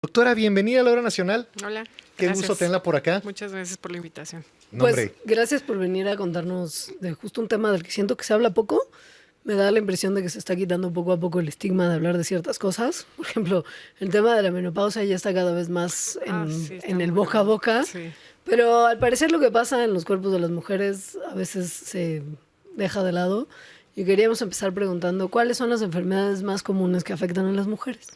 Doctora, bienvenida a la Hora Nacional. Hola. Qué Gracias. gusto tenerla por acá. Muchas gracias por la invitación. No, Pues hombre. gracias por venir a contarnos de justo un tema del que siento que se habla poco. Me da la impresión de que se está quitando poco a poco el estigma de hablar de ciertas cosas. Por ejemplo, el tema de la menopausia ya está cada vez más Sí, está en el muy boca a bien. boca. Sí. Pero al parecer lo que pasa en los cuerpos de las mujeres a veces se deja de lado. Y queríamos empezar preguntando cuáles son las enfermedades más comunes que afectan a las mujeres.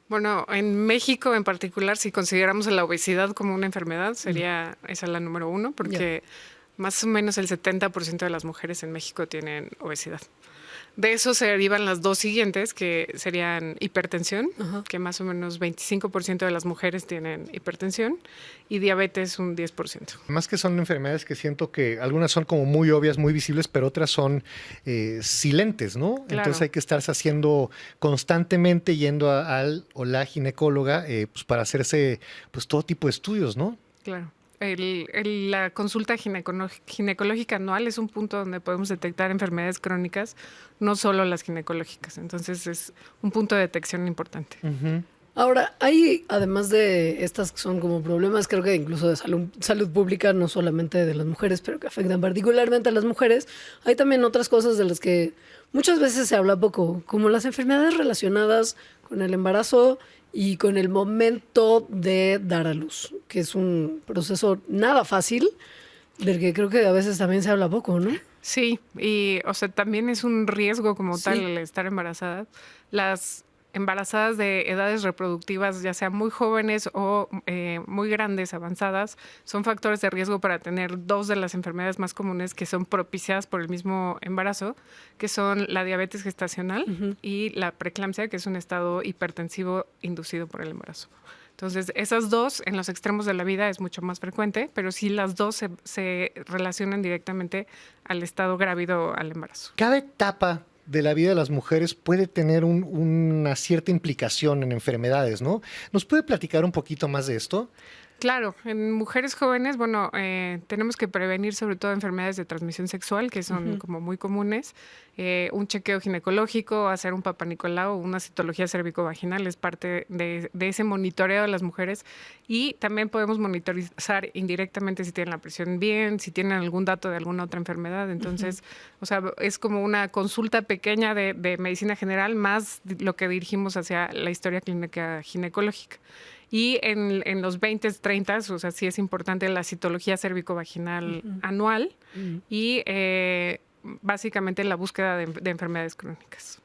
Bueno, en México en particular, si consideramos la obesidad como una enfermedad, sería esa la número uno, porque más o menos el 70% de las mujeres en México tienen obesidad. De eso se derivan las dos siguientes, que serían hipertensión, que más o menos 25% de las mujeres tienen hipertensión, y diabetes un 10%. Más que son enfermedades que siento que algunas son como muy obvias, muy visibles, pero otras son silentes, ¿no? Claro. Entonces hay que estarse haciendo constantemente yendo al o la ginecóloga pues para hacerse pues todo tipo de estudios, ¿no? Claro. La consulta ginecológica anual es un punto donde podemos detectar enfermedades crónicas, no solo las ginecológicas. Entonces es un punto de detección importante. Ahora, hay, además de estas que son como problemas, creo que incluso de salud pública, no solamente de las mujeres, pero que afectan particularmente a las mujeres, hay también otras cosas de las que muchas veces se habla poco, como las enfermedades relacionadas con el embarazo y con el momento de dar a luz, que es un proceso nada fácil, del que creo que a veces también se habla poco, ¿no? Sí, y o sea, también es un riesgo como Sí. tal el estar embarazada. Las embarazadas de edades reproductivas, ya sean muy jóvenes o muy grandes, avanzadas, son factores de riesgo para tener dos de las enfermedades más comunes que son propiciadas por el mismo embarazo, que son la diabetes gestacional y la preeclampsia, que es un estado hipertensivo inducido por el embarazo. Entonces, esas dos en los extremos de la vida es mucho más frecuente, pero sí las dos se relacionan directamente al estado grávido, al embarazo. Cada etapa de la vida de las mujeres puede tener una cierta implicación en enfermedades, ¿no? ¿Nos puede platicar un poquito más de esto? Claro, en mujeres jóvenes, bueno, tenemos que prevenir sobre todo enfermedades de transmisión sexual, que son como muy comunes. Un chequeo ginecológico, hacer un Papá Nicolau, una citología cervicovaginal es parte de ese monitoreo de las mujeres. Y también podemos monitorizar indirectamente si tienen la presión bien, si tienen algún dato de alguna otra enfermedad. Entonces, o sea, es como una consulta pequeña de medicina general más lo que dirigimos hacia la historia clínica ginecológica. Y en los 20, 30, o sea, sí es importante la citología cervicovaginal anual y básicamente la búsqueda de enfermedades crónicas.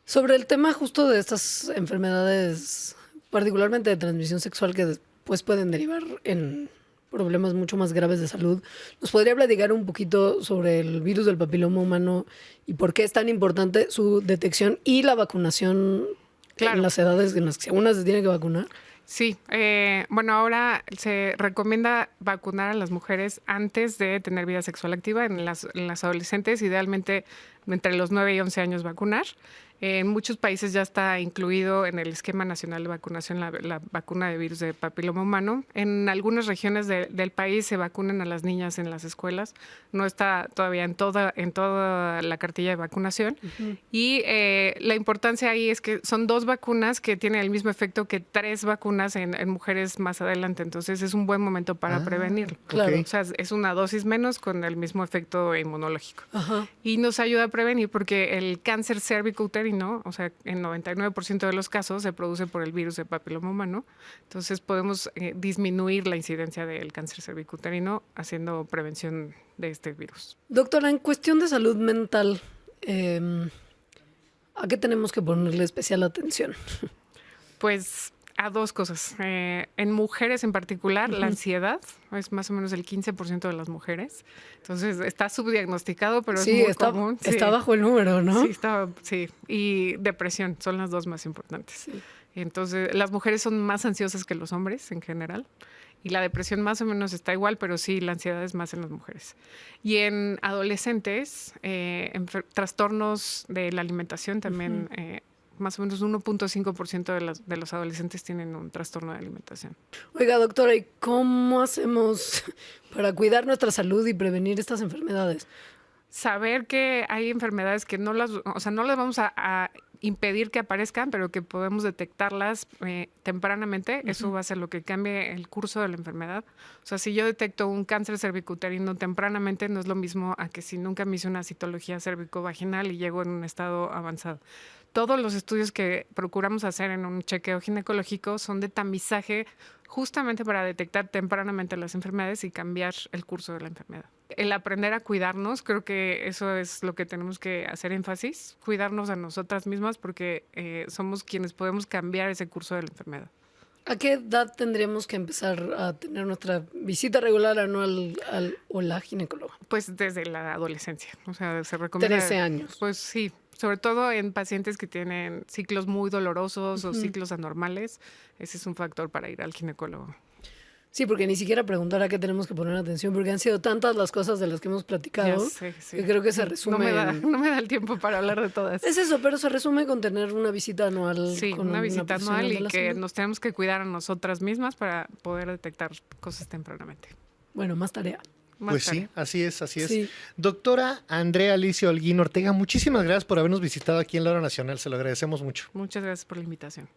Sobre el tema justo de estas enfermedades, particularmente de transmisión sexual, que después pueden derivar en problemas mucho más graves de salud, ¿nos podría platicar un poquito sobre el virus del papiloma humano y por qué es tan importante su detección y la vacunación Claro. en las edades en las que una se tiene que vacunar? Sí, bueno, ahora se recomienda vacunar a las mujeres antes de tener vida sexual activa, en las adolescentes, idealmente entre los 9 y 11 años vacunar. En muchos países ya está incluido en el esquema nacional de vacunación la vacuna de virus de papiloma humano. En algunas regiones del país se vacunan a las niñas en las escuelas. No está todavía en toda la cartilla de vacunación. Y la importancia ahí es que son 2 vacunas que tienen el mismo efecto que 3 vacunas en mujeres más adelante. Entonces es un buen momento para prevenirlo. claro. O sea, es una dosis menos con el mismo efecto inmunológico. Ajá. Y nos ayuda a prevenir porque el cáncer cérvico-uterino, o sea, en 99% de los casos se produce por el virus de papiloma humano. Entonces podemos disminuir la incidencia del cáncer cérvico-uterino haciendo prevención de este virus. Doctora, en cuestión de salud mental, ¿a qué tenemos que ponerle especial atención? Pues a 2 cosas. En mujeres en particular, la ansiedad es más o menos el 15% de las mujeres. Entonces está subdiagnosticado, pero Sí, es muy común. está bajo el número, ¿no? Sí. Y depresión son las 2 más importantes. Sí. Entonces, las mujeres son más ansiosas que los hombres en general. Y la depresión más o menos está igual, pero sí, la ansiedad es más en las mujeres. Y en adolescentes, trastornos de la alimentación también, más o menos 1.5% de los adolescentes tienen un trastorno de alimentación. Oiga, doctora, ¿y cómo hacemos para cuidar nuestra salud y prevenir estas enfermedades? Saber que hay enfermedades que no las vamos a impedir que aparezcan, pero que podemos detectarlas tempranamente, eso va a ser lo que cambie el curso de la enfermedad. O sea, si yo detecto un cáncer cervicuterino tempranamente, no es lo mismo a que si nunca me hice una citología cervicovaginal y llego en un estado avanzado. Todos los estudios que procuramos hacer en un chequeo ginecológico son de tamizaje justamente para detectar tempranamente las enfermedades y cambiar el curso de la enfermedad. El aprender a cuidarnos, creo que eso es lo que tenemos que hacer énfasis, cuidarnos a nosotras mismas porque somos quienes podemos cambiar ese curso de la enfermedad. ¿A qué edad tendríamos que empezar a tener nuestra visita regular anual o la ginecóloga? Pues desde la adolescencia, o sea, se recomienda... 13 años. Pues sí, sobre todo en pacientes que tienen ciclos muy dolorosos o ciclos anormales, ese es un factor para ir al ginecólogo. Sí, porque ni siquiera preguntar a qué tenemos que poner atención, porque han sido tantas las cosas de las que hemos platicado Sí. que creo que se resume. No me da el tiempo para hablar de todas. Es eso, pero se resume con tener una visita anual. Sí, con una visita profesional anual de y la que salud. nos tenemos que cuidar a nosotras mismas para poder detectar cosas tempranamente. Bueno, más tarea. Más Pues tarde. sí, así es, así es. Sí. Doctora Andrea Alicia Holguín Ortega, muchísimas gracias por habernos visitado aquí en la Hora Nacional, se lo agradecemos mucho. Muchas gracias por la invitación.